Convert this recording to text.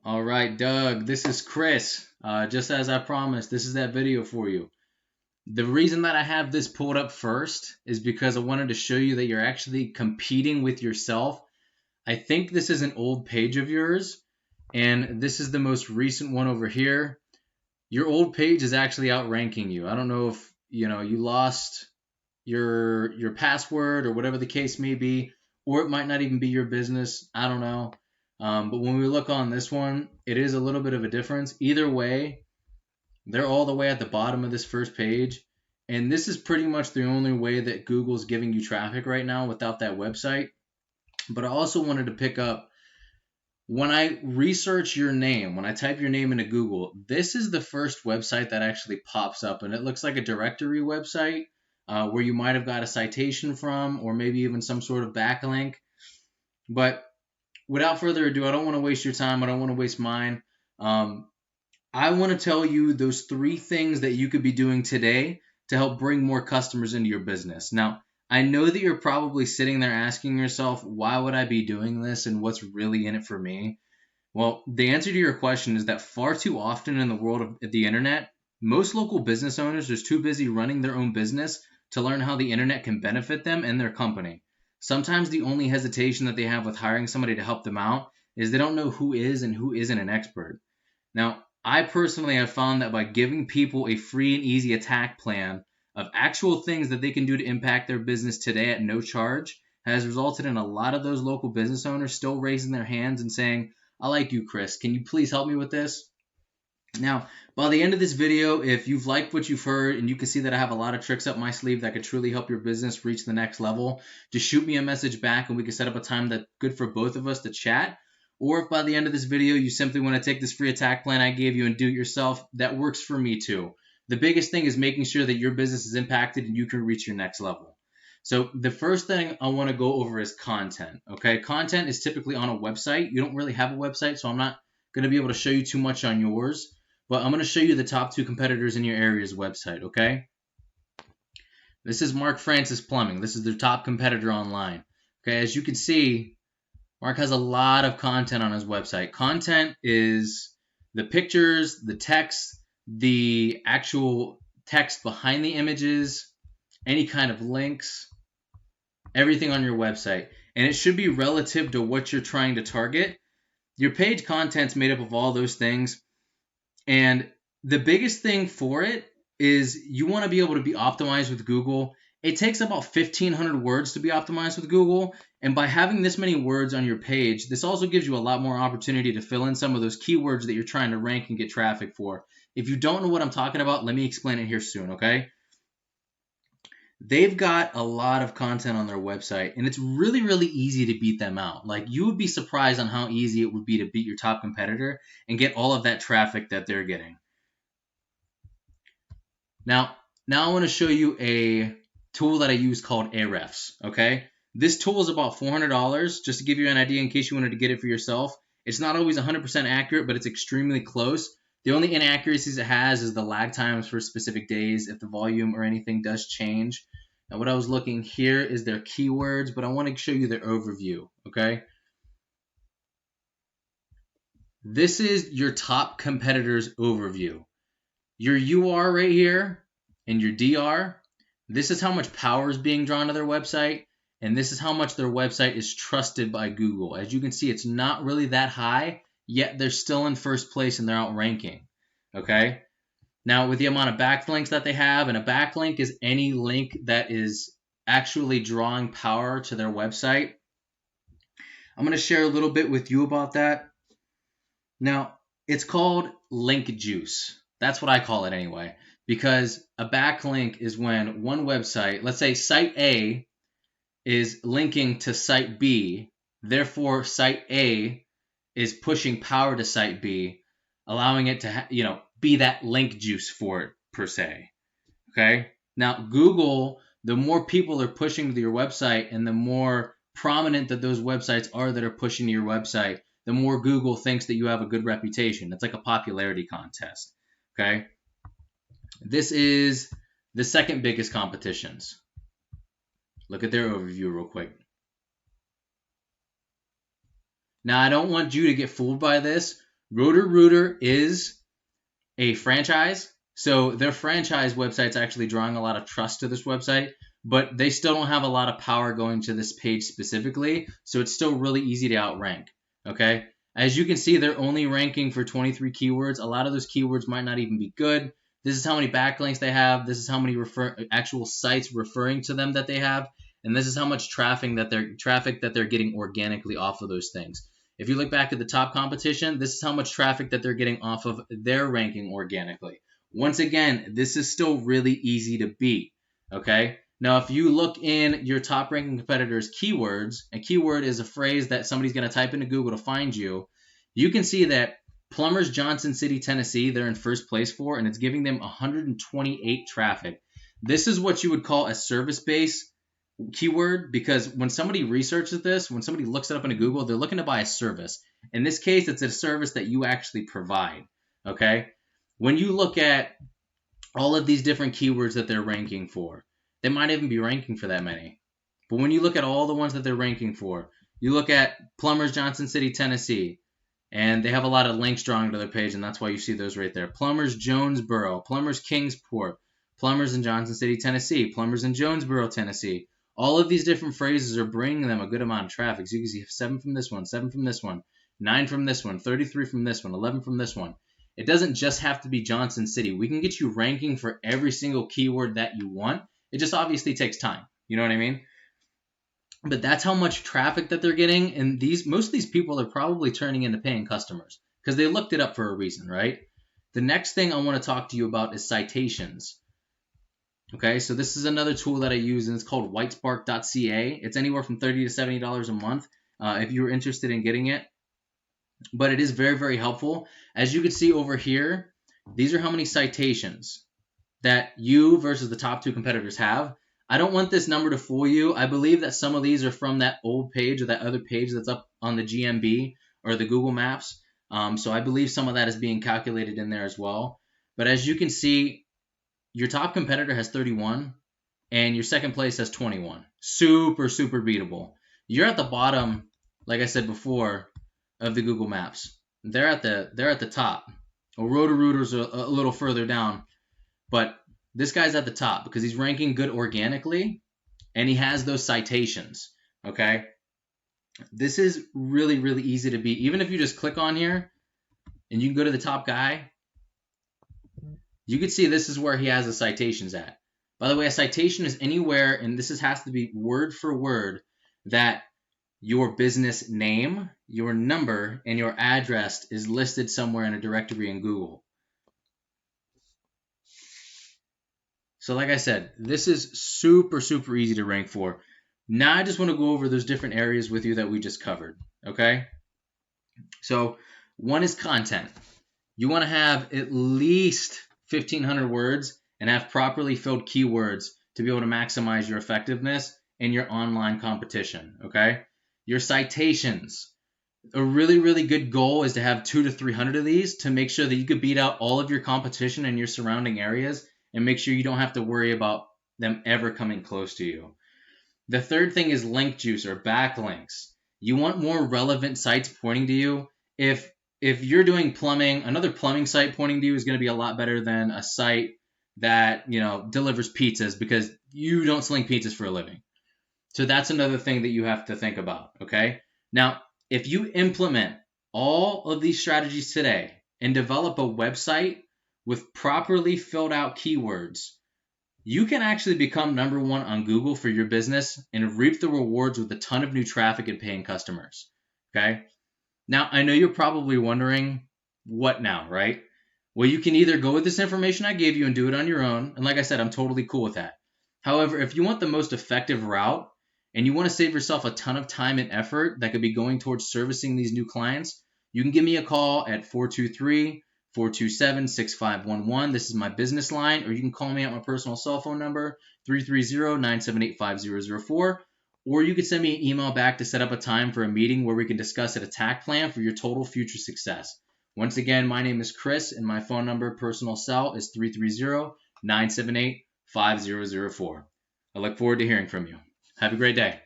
All right, Doug, this is Chris. Just as I promised, this is that video for you. The reason that I have this pulled up first is because I wanted to show you that you're actually competing with yourself. I think this is an old page of yours, and this is the most recent one over here. Your old page is actually outranking you. I don't know if you lost your password or whatever the case may be, or it might not even be your business. I don't know. But when we look on this one, it is a little bit of a difference. Either way, they're all the way at the bottom of this first page. And this is pretty much the only way that Google's giving you traffic right now without that website. But I also wanted to pick up when I research your name, when I type your name into Google, this is the first website that actually pops up. And it looks like a directory website where you might have got a citation from, or maybe even some sort of backlink. But without further ado, I don't want to waste your time. I don't want to waste mine. I want to tell you those 3 things that you could be doing today to help bring more customers into your business. Now, I know that you're probably sitting there asking yourself, why would I be doing this and what's really in it for me? Well, the answer to your question is that far too often in the world of the internet, most local business owners are too busy running their own business to learn how the internet can benefit them and their company. Sometimes the only hesitation that they have with hiring somebody to help them out is they don't know who is and who isn't an expert. Now, I personally have found that by giving people a free and easy attack plan of actual things that they can do to impact their business today at no charge has resulted in a lot of those local business owners still raising their hands and saying, I like you, Chris. Can you please help me with this? Now, by the end of this video, if you've liked what you've heard and you can see that I have a lot of tricks up my sleeve that could truly help your business reach the next level, just shoot me a message back and we can set up a time that's good for both of us to chat. Or if by the end of this video you simply want to take this free attack plan I gave you and do it yourself, that works for me too. The biggest thing is making sure that your business is impacted and you can reach your next level. So the first thing I want to go over is content. Okay, content is typically on a website. You don't really have a website, so I'm not going to be able to show you too much on yours. But I'm going to show you the top 2 competitors in your area's website, okay? This is Mark Francis Plumbing. This is their top competitor online. Okay, as you can see, Mark has a lot of content on his website. Content is the pictures, the text, the actual text behind the images, any kind of links, everything on your website. And it should be relative to what you're trying to target. Your page content's made up of all those things. And the biggest thing for it is you want to be able to be optimized with Google. It takes about 1,500 words to be optimized with Google. And by having this many words on your page, this also gives you a lot more opportunity to fill in some of those keywords that you're trying to rank and get traffic for. If you don't know what I'm talking about, let me explain it here soon, okay? They've got a lot of content on their website, and it's really, really easy to beat them out. Like, you would be surprised on how easy it would be to beat your top competitor and get all of that traffic that they're getting. Now I want to show you a tool that I use called Ahrefs, okay? This tool is about $400, just to give you an idea in case you wanted to get it for yourself. It's not always 100% accurate, but it's extremely close. The only inaccuracies it has is the lag times for specific days, if the volume or anything does change. Now, what I was looking here is their keywords, but I want to show you their overview, okay? This is your top competitors overview. Your UR right here and your DR, this is how much power is being drawn to their website, and this is how much their website is trusted by Google. As you can see, it's not really that high, yet they're still in first place and they're outranking, okay? Now, with the amount of backlinks that they have, and a backlink is any link that is actually drawing power to their website. I'm going to share a little bit with you about that. Now, it's called link juice. That's what I call it anyway, because a backlink is when one website, let's say site A, is linking to site B, therefore site A is pushing power to site B, allowing it to be that link juice for it per se. Okay? Now, Google, the more people are pushing to your website and the more prominent that those websites are that are pushing to your website, the more Google thinks that you have a good reputation. It's like a popularity contest. Okay? This is the second biggest competitions. Look at their overview real quick. Now, I don't want you to get fooled by this. Roto-Rooter is a franchise, so their franchise website's actually drawing a lot of trust to this website, but they still don't have a lot of power going to this page specifically, so it's still really easy to outrank, okay? As you can see, they're only ranking for 23 keywords. A lot of those keywords might not even be good. This is how many backlinks they have. This is how many actual sites referring to them that they have, and this is how much traffic that they're getting organically off of those things. If you look back at the top competition, this is how much traffic that they're getting off of their ranking organically. Once again, this is still really easy to beat, okay? Now, if you look in your top ranking competitors' keywords, a keyword is a phrase that somebody's going to type into Google to find you, you can see that Plumbers, Johnson City, Tennessee, they're in first place for, and it's giving them 128 traffic. This is what you would call a service-based keyword, because when somebody researches this, when somebody looks it up into Google, they're looking to buy a service. In this case, it's a service that you actually provide, okay? When you look at all of these different keywords that they're ranking for, they might even be ranking for that many. But when you look at all the ones that they're ranking for, you look at Plumbers, Johnson City, Tennessee, and they have a lot of links drawn to their page, and that's why you see those right there. Plumbers, Jonesboro, Plumbers, Kingsport, Plumbers in Johnson City, Tennessee, Plumbers in Jonesboro, Tennessee. All of these different phrases are bringing them a good amount of traffic. So you can see 7 from this one, 7 from this one, 9 from this one, 33 from this one, 11 from this one. It doesn't just have to be Johnson City. We can get you ranking for every single keyword that you want. It just obviously takes time. You know what I mean? But that's how much traffic that they're getting. And most of these people are probably turning into paying customers because they looked it up for a reason, right? The next thing I want to talk to you about is citations. Okay, so this is another tool that I use, and it's called whitespark.ca. It's anywhere from $30 to $70 a month if you're interested in getting it. But it is very, very helpful. As you can see over here, these are how many citations that you versus the top two competitors have. I don't want this number to fool you. I believe that some of these are from that old page or that other page that's up on the GMB or the Google Maps. So I believe some of that is being calculated in there as well. But as you can see, your top competitor has 31 and your second place has 21. Super, super beatable. You're at the bottom, like I said before, of the Google Maps. They're at the top. Well, Roto-Rooter's a little further down, but this guy's at the top because he's ranking good organically and he has those citations, okay? This is really, really easy to beat. Even if you just click on here and you can go to the top guy, you can see this is where he has the citations at. By the way, a citation is anywhere, and this has to be word for word, that your business name, your number, and your address is listed somewhere in a directory in Google. So like I said, this is super, super easy to rank for. Now I just want to go over those different areas with you that we just covered, okay? So one is content. You want to have at least 1,500 words and have properly filled keywords to be able to maximize your effectiveness in your online competition, okay? Your citations. A really, really good goal is to have 200 to 300 of these to make sure that you could beat out all of your competition in your surrounding areas and make sure you don't have to worry about them ever coming close to you. The third thing is link juice or backlinks. You want more relevant sites pointing to you. If you're doing plumbing, another plumbing site pointing to you is going to be a lot better than a site that, delivers pizzas because you don't sling pizzas for a living. So that's another thing that you have to think about, okay? Now, if you implement all of these strategies today and develop a website with properly filled out keywords, you can actually become number one on Google for your business and reap the rewards with a ton of new traffic and paying customers, okay? Now, I know you're probably wondering, what now, right? Well, you can either go with this information I gave you and do it on your own, and like I said, I'm totally cool with that. However, if you want the most effective route and you want to save yourself a ton of time and effort that could be going towards servicing these new clients, you can give me a call at 423-427-6511. This is my business line, or you can call me at my personal cell phone number, 330-978-5004. Or you could send me an email back to set up a time for a meeting where we can discuss an attack plan for your total future success. Once again, my name is Chris, and my phone number, personal cell, is 330-978-5004. I look forward to hearing from you. Have a great day.